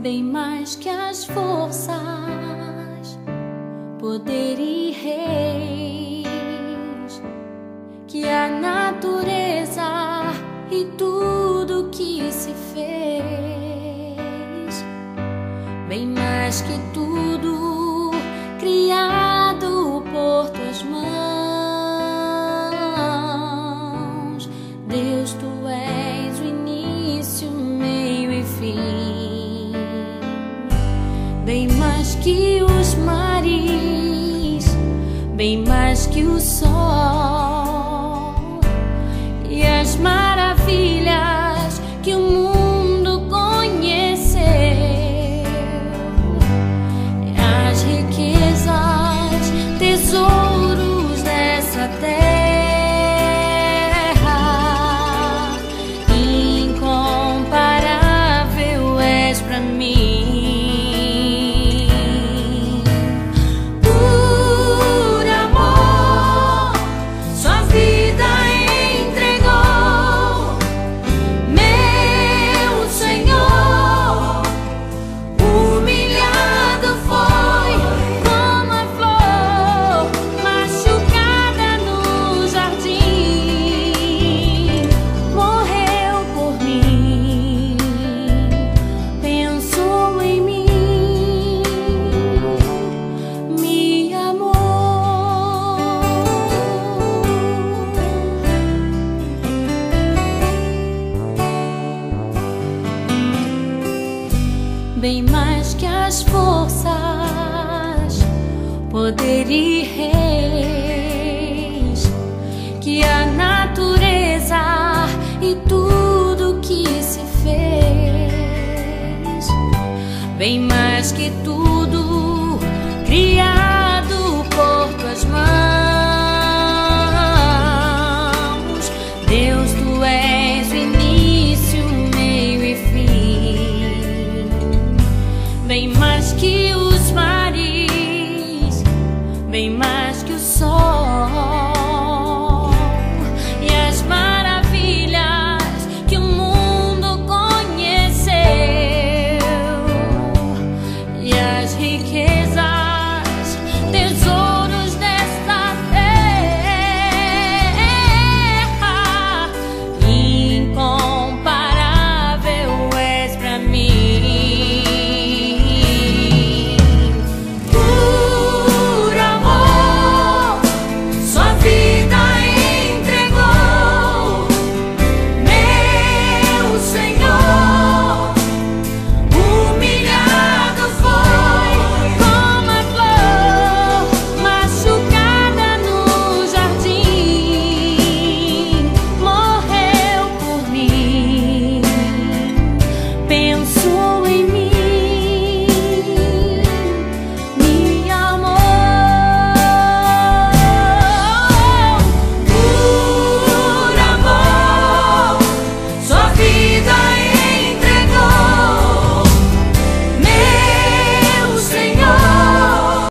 bem mais que as forças, poder e reis, que a natureza e tudo que se fez, bem mais que tudo criado por tuas mãos. Deus, tu és o início, meio e fim, bem mais que os mares, bem mais que o sol e as maravilhas que o mundo conheceu, as riquezas, tesouros dessa terra, incomparável és pra mim. Bem mais que as forças, poder e reis, que a natureza e tudo que se fez, bem mais que tudo